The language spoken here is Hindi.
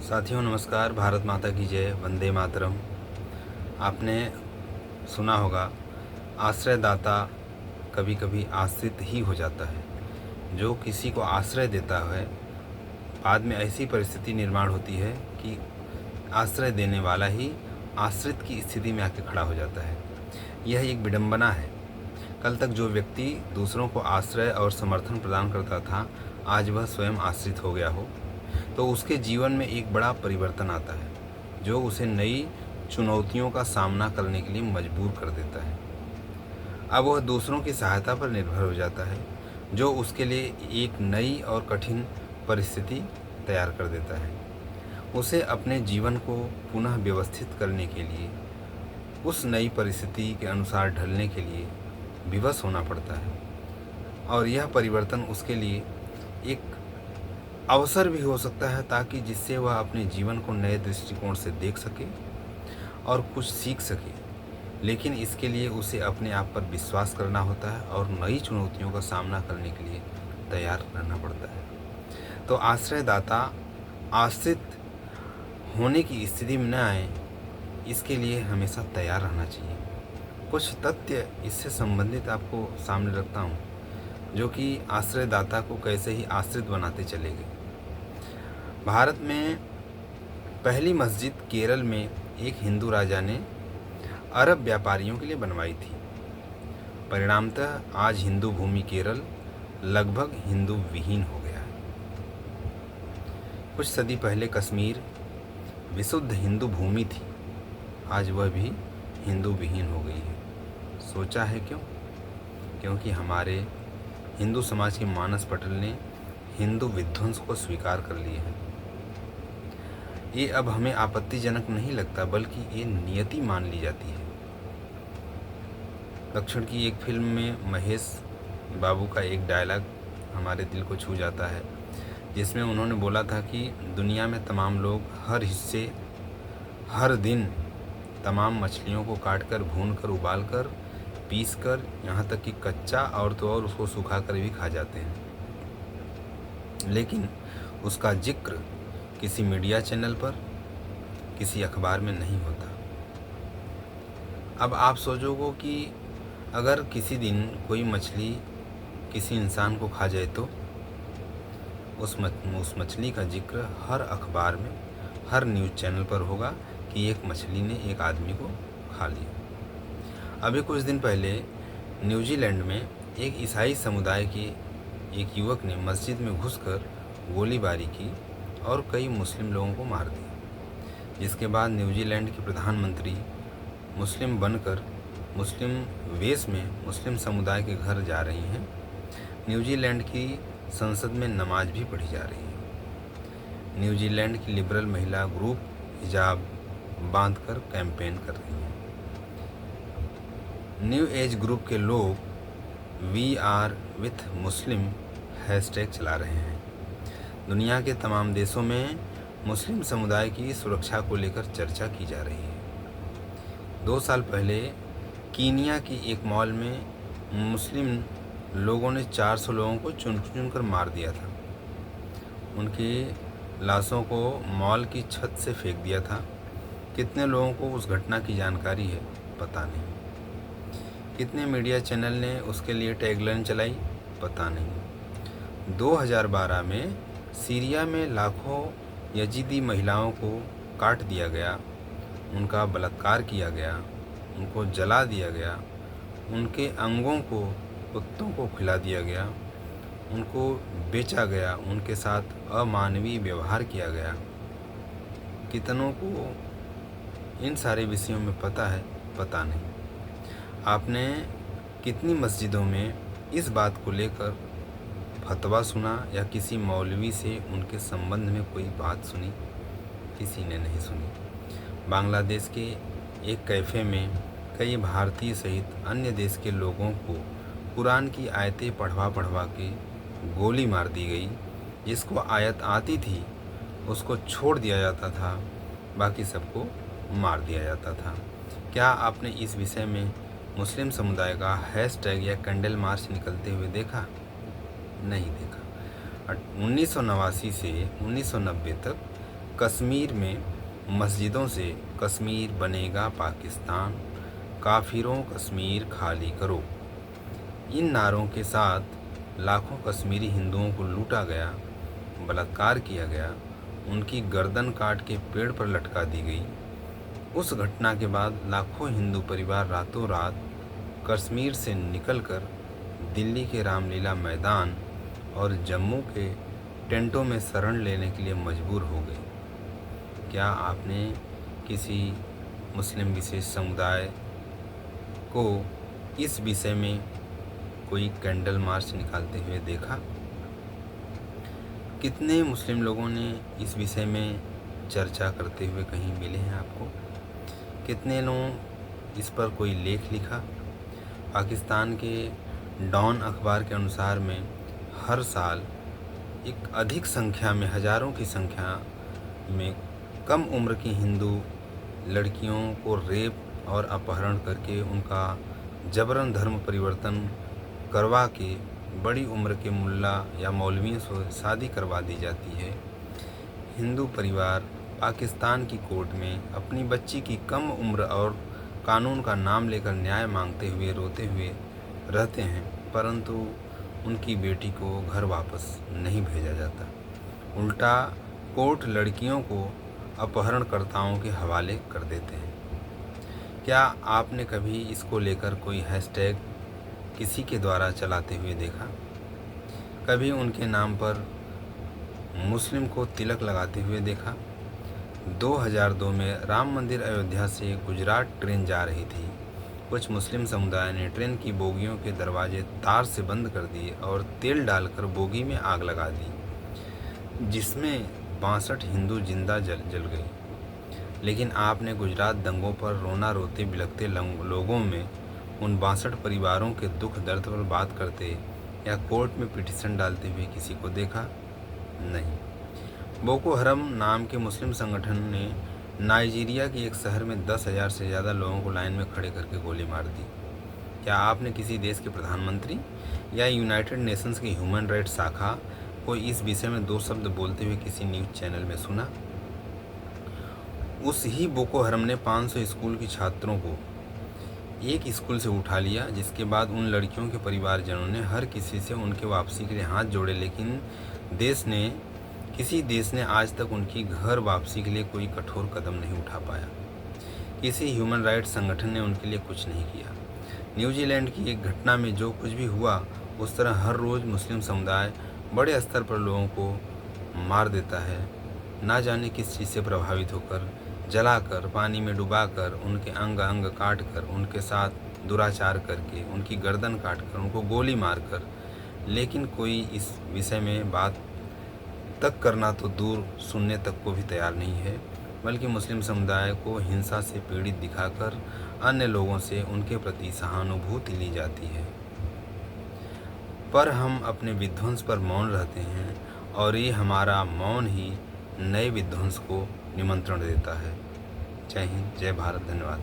साथियों नमस्कार। भारत माता की जय, वंदे मातरम। आपने सुना होगा, आश्रयदाता कभी कभी आश्रित ही हो जाता है। जो किसी को आश्रय देता है, बाद में ऐसी परिस्थिति निर्माण होती है कि आश्रय देने वाला ही आश्रित की स्थिति में आके खड़ा हो जाता है। यह एक विडंबना है। कल तक जो व्यक्ति दूसरों को आश्रय और समर्थन प्रदान करता था, आज वह स्वयं आश्रित हो गया हो तो उसके जीवन में एक बड़ा परिवर्तन आता है, जो उसे नई चुनौतियों का सामना करने के लिए मजबूर कर देता है। अब वह दूसरों की सहायता पर निर्भर हो जाता है, जो उसके लिए एक नई और कठिन परिस्थिति तैयार कर देता है। उसे अपने जीवन को पुनः व्यवस्थित करने के लिए, उस नई परिस्थिति के अनुसार ढलने के लिए विवश होना पड़ता है। और यह परिवर्तन उसके लिए एक अवसर भी हो सकता है, ताकि जिससे वह अपने जीवन को नए दृष्टिकोण से देख सके और कुछ सीख सके। लेकिन इसके लिए उसे अपने आप पर विश्वास करना होता है और नई चुनौतियों का सामना करने के लिए तैयार रहना पड़ता है। तो आश्रयदाता आश्रित होने की स्थिति में न आए, इसके लिए हमेशा तैयार रहना चाहिए। कुछ तथ्य इससे संबंधित आपको सामने रखता हूँ, जो कि आश्रयदाता को कैसे ही आश्रित बनाते चले गए। भारत में पहली मस्जिद केरल में एक हिंदू राजा ने अरब व्यापारियों के लिए बनवाई थी। परिणामतः आज हिंदू भूमि केरल लगभग हिंदू विहीन हो गया है। कुछ सदी पहले कश्मीर विशुद्ध हिंदू भूमि थी, आज वह भी हिंदू विहीन हो गई है। सोचा है क्यों? क्योंकि हमारे हिंदू समाज के मानस पटल ने हिंदू विध्वंस को स्वीकार कर लिए हैं। ये अब हमें आपत्तिजनक नहीं लगता, बल्कि ये नियति मान ली जाती है। दक्षिण की एक फिल्म में महेश बाबू का एक डायलॉग हमारे दिल को छू जाता है, जिसमें उन्होंने बोला था कि दुनिया में तमाम लोग हर दिन तमाम मछलियों को काटकर, भूनकर, उबालकर, पीसकर, यहाँ तक कि कच्चा और तो और उसको सुखाकर भी खा जाते हैं, लेकिन उसका जिक्र किसी मीडिया चैनल पर, किसी अखबार में नहीं होता। अब आप सोचोगे कि अगर किसी दिन कोई मछली किसी इंसान को खा जाए तो उस मछली का जिक्र हर अखबार में, हर न्यूज़ चैनल पर होगा कि एक मछली ने एक आदमी को खा लिया। अभी कुछ दिन पहले न्यूजीलैंड में एक ईसाई समुदाय के एक युवक ने मस्जिद में घुसकर गोलीबारी की और कई मुस्लिम लोगों को मार दिया, जिसके बाद न्यूजीलैंड के प्रधानमंत्री मुस्लिम बनकर, मुस्लिम वेश में मुस्लिम समुदाय के घर जा रही हैं। न्यूजीलैंड की संसद में नमाज भी पढ़ी जा रही है। न्यूजीलैंड की लिबरल महिला ग्रुप हिजाब बांधकर कैंपेन कर रही हैं। न्यू एज ग्रुप के लोग we are with Muslim hashtag चला रहे हैं। दुनिया के तमाम देशों में मुस्लिम समुदाय की सुरक्षा को लेकर चर्चा की जा रही है। 2 साल पहले कीनिया की एक मॉल में मुस्लिम लोगों ने 400 लोगों को चुन चुन कर मार दिया था। उनकी लाशों को मॉल की छत से फेंक दिया था। कितने लोगों को उस घटना की जानकारी है पता नहीं। कितने मीडिया चैनल ने उसके लिए टैगलाइन चलाई पता नहीं। 2012 में सीरिया में लाखों यजीदी महिलाओं को काट दिया गया, उनका बलात्कार किया गया, उनको जला दिया गया, उनके अंगों को कुत्तों को खिला दिया गया, उनको बेचा गया, उनके साथ अमानवीय व्यवहार किया गया। कितनों को इन सारे विषयों में पता है पता नहीं। आपने कितनी मस्जिदों में इस बात को लेकर फतवा सुना या किसी मौलवी से उनके संबंध में कोई बात सुनी? किसी ने नहीं सुनी। बांग्लादेश के एक कैफ़े में कई भारतीय सहित अन्य देश के लोगों को कुरान की आयतें पढ़वा के गोली मार दी गई। जिसको आयत आती थी उसको छोड़ दिया जाता था, बाकी सबको मार दिया जाता था। क्या आपने इस विषय में मुस्लिम समुदाय का हैशटैग या कैंडल मार्च निकलते हुए देखा? नहीं देखा। 1989 से 1990 तक कश्मीर में मस्जिदों से कश्मीर बनेगा पाकिस्तान, काफिरों कश्मीर खाली करो। इन नारों के साथ लाखों कश्मीरी हिंदुओं को लूटा गया, बलात्कार किया गया, उनकी गर्दन काट के पेड़ पर लटका दी गई। उस घटना के बाद लाखों हिंदू परिवार रातों रात कश्मीर से निकलकर दिल्ली के रामलीला मैदान और जम्मू के टेंटों में शरण लेने के लिए मजबूर हो गए। क्या आपने किसी मुस्लिम विशेष समुदाय को इस विषय में कोई कैंडल मार्च निकालते हुए देखा? कितने मुस्लिम लोगों ने इस विषय में चर्चा करते हुए कहीं मिले हैं आपको? कितने लोग इस पर कोई लेख लिखा? पाकिस्तान के डॉन अखबार के अनुसार में हर साल एक अधिक संख्या में, हज़ारों की संख्या में कम उम्र की हिंदू लड़कियों को रेप और अपहरण करके उनका जबरन धर्म परिवर्तन करवा के बड़ी उम्र के मुल्ला या मौलवियों से शादी करवा दी जाती है। हिंदू परिवार पाकिस्तान की कोर्ट में अपनी बच्ची की कम उम्र और कानून का नाम लेकर न्याय मांगते हुए रोते हुए रहते हैं, परंतु उनकी बेटी को घर वापस नहीं भेजा जाता। उल्टा कोर्ट लड़कियों को अपहरणकर्ताओं के हवाले कर देते हैं। क्या आपने कभी इसको लेकर कोई हैशटैग किसी के द्वारा चलाते हुए देखा? कभी उनके नाम पर मुस्लिम को तिलक लगाते हुए देखा? 2002 में राम मंदिर अयोध्या से गुजरात ट्रेन जा रही थी। कुछ मुस्लिम समुदाय ने ट्रेन की बोगियों के दरवाजे तार से बंद कर दिए और तेल डालकर बोगी में आग लगा दी, जिसमें 62 हिंदू जिंदा जल गए। लेकिन आपने गुजरात दंगों पर रोना रोते बिलखते लोगों में उन 62 परिवारों के दुख दर्द पर बात करते या कोर्ट में पिटीशन डालते हुए किसी को देखा? नहीं। बोको हरम नाम के मुस्लिम संगठन ने नाइजीरिया के एक शहर में 10,000 से ज़्यादा लोगों को लाइन में खड़े करके गोली मार दी। क्या आपने किसी देश के प्रधानमंत्री या यूनाइटेड नेशंस की ह्यूमन राइट्स शाखा को इस विषय में 2 शब्द बोलते हुए किसी न्यूज़ चैनल में सुना? उस ही बोको हरम ने 500 स्कूल की छात्रों को एक स्कूल से उठा लिया, जिसके बाद उन लड़कियों के परिवारजनों ने हर किसी से उनके वापसी के लिए हाथ जोड़े, लेकिन किसी देश ने आज तक उनकी घर वापसी के लिए कोई कठोर कदम नहीं उठा पाया। किसी ह्यूमन राइट्स संगठन ने उनके लिए कुछ नहीं किया। न्यूजीलैंड की एक घटना में जो कुछ भी हुआ, उस तरह हर रोज़ मुस्लिम समुदाय बड़े स्तर पर लोगों को मार देता है, ना जाने किस चीज़ से प्रभावित होकर, जलाकर, पानी में डुबाकर, उनके अंग अंग काट कर, उनके साथ दुराचार करके, उनकी गर्दन काट कर, उनको गोली मार कर। लेकिन कोई इस विषय में बात तक करना तो दूर, सुनने तक को भी तैयार नहीं है, बल्कि मुस्लिम समुदाय को हिंसा से पीड़ित दिखाकर अन्य लोगों से उनके प्रति सहानुभूति ली जाती है। पर हम अपने विध्वंस पर मौन रहते हैं और ये हमारा मौन ही नए विध्वंस को निमंत्रण देता है। जय हिंद, जय भारत, धन्यवाद।